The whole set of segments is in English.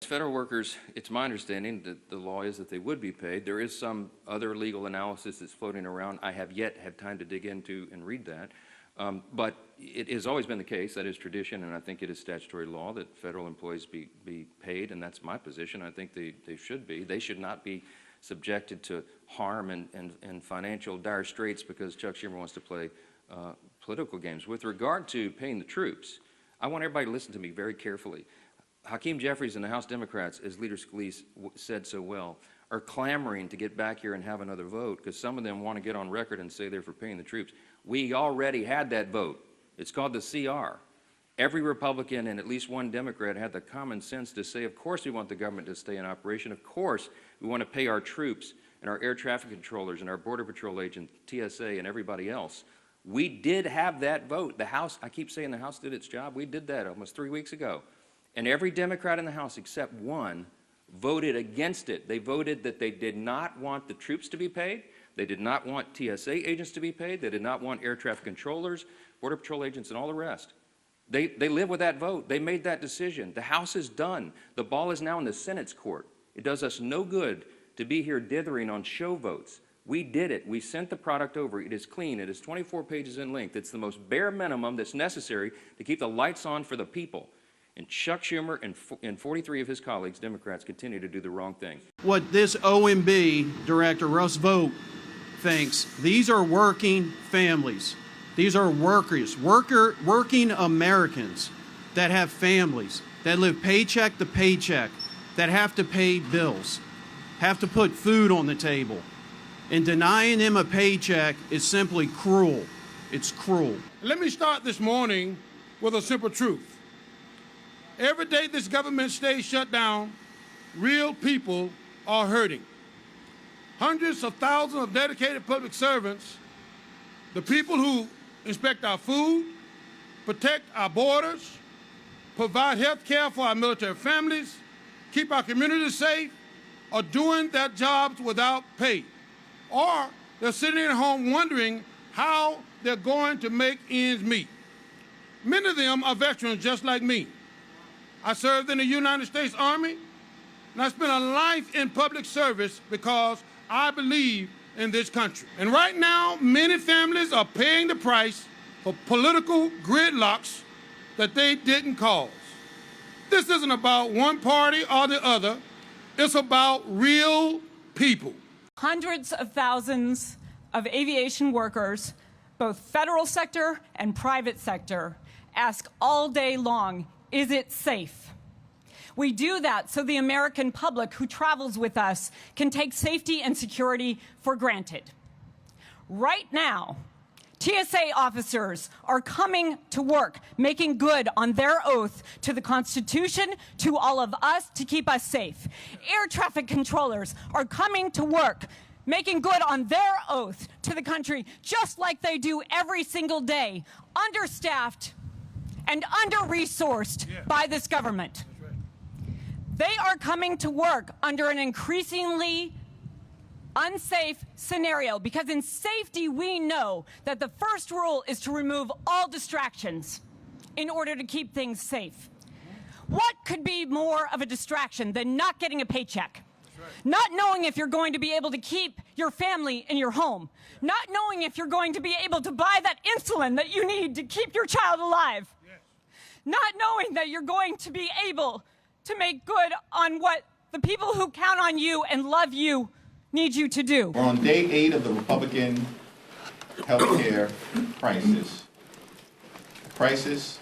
Federal workers, it's my understanding that the law is that they would be paid. There is some other legal analysis that's floating around. I have yet had time to dig into and read that. But it has always been the case, that is tradition, and I think it is statutory law that federal employees be paid, and that's my position. I think they should be. They should not be subjected to harm and financial dire straits because Chuck Schumer wants to play political games. With regard to paying the troops, I want everybody to listen to me very carefully. Hakeem Jeffries and the House Democrats, as Leader Scalise said so well, are clamoring to get back here and have another vote because some of them want to get on record and say they're for paying the troops. We already had that vote. It's called the CR. Every Republican and at least one Democrat had the common sense to say, of course we want the government to stay in operation. Of course we want to pay our troops and our air traffic controllers and our Border Patrol agents, TSA, and everybody else. We did have that vote. The House, I keep saying the House did its job. We did that almost 3 weeks ago. And every Democrat in the House except one voted against it. They voted that they did not want the troops to be paid. They did not want TSA agents to be paid. They did not want air traffic controllers, Border Patrol agents, and all the rest. They live with that vote. They made that decision. The House is done. The ball is now in the Senate's court. It does us no good to be here dithering on show votes. We did it. We sent the product over. It is clean. It is 24 pages in length. It's the most bare minimum that's necessary to keep the lights on for the people. And Chuck Schumer and 43 of his colleagues, Democrats, continue to do the wrong thing. What this OMB director, Russ Vought, thinks, these are working families. These are workers, working Americans that have families, that live paycheck to paycheck, that have to pay bills, have to put food on the table. And denying them a paycheck is simply cruel. It's cruel. Let me start this morning with a simple truth. Every day this government stays shut down, real people are hurting. Hundreds of thousands of dedicated public servants, the people who inspect our food, protect our borders, provide health care for our military families, keep our communities safe, are doing their jobs without pay. Or they're sitting at home wondering how they're going to make ends meet. Many of them are veterans just like me. I served in the United States Army, and I spent a life in public service because I believe in this country. And right now, many families are paying the price for political gridlocks that they didn't cause. This isn't about one party or the other. It's about real people. Hundreds of thousands of aviation workers, both federal sector and private sector, ask all day long, is it safe? We do that so the American public who travels with us can take safety and security for granted. Right now, TSA officers are coming to work, making good on their oath to the Constitution, to all of us, to keep us safe. Air traffic controllers are coming to work, making good on their oath to the country, just like they do every single day, understaffed and under-resourced by this government. They are coming to work under an increasingly unsafe scenario because in safety we know that the first rule is to remove all distractions in order to keep things safe. What could be more of a distraction than not getting a paycheck? Not knowing if you're going to be able to keep your family in your home. Not knowing if you're going to be able to buy that insulin that you need to keep your child alive. Not knowing that you're going to be able to make good on what the people who count on you and love you need you to do. We're on day 8 of the Republican health care crisis. A crisis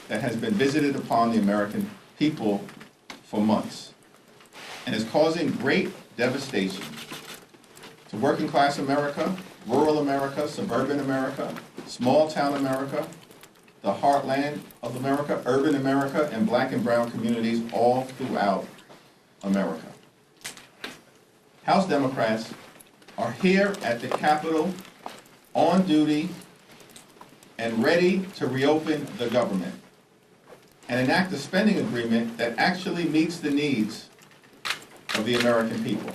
that has been visited upon the American people for months and is causing great devastation to working class America, rural America, suburban America, small town America, the heartland of America, urban America, and black and brown communities all throughout America. House Democrats are here at the Capitol on duty and ready to reopen the government and enact a spending agreement that actually meets the needs of the American people,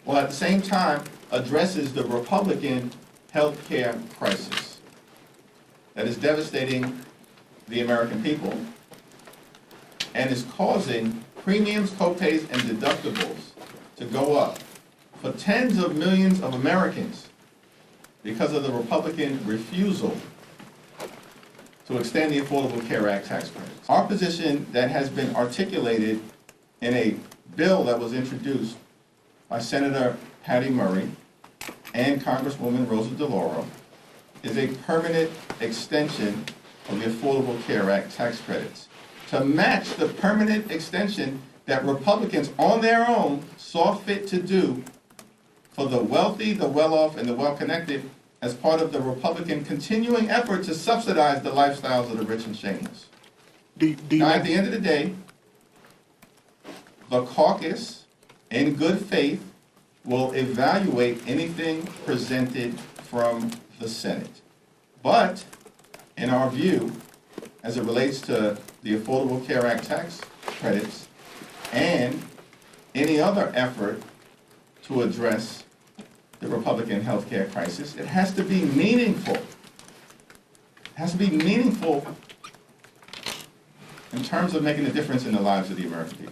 while at the same time addresses the Republican health care crisis that is devastating the American people and is causing premiums, copays, and deductibles to go up for tens of millions of Americans because of the Republican refusal to extend the Affordable Care Act tax credits. Our position that has been articulated in a bill that was introduced by Senator Patty Murray and Congresswoman Rosa DeLauro is a permanent extension of the Affordable Care Act tax credits to match the permanent extension that Republicans on their own saw fit to do for the wealthy, the well-off, and the well-connected as part of the Republican continuing effort to subsidize the lifestyles of the rich and shameless. Now, at the end of the day, the caucus, in good faith, will evaluate anything presented from the Senate. But, in our view, as it relates to the Affordable Care Act tax credits and any other effort to address the Republican health care crisis, it has to be meaningful. It has to be meaningful in terms of making a difference in the lives of the American people.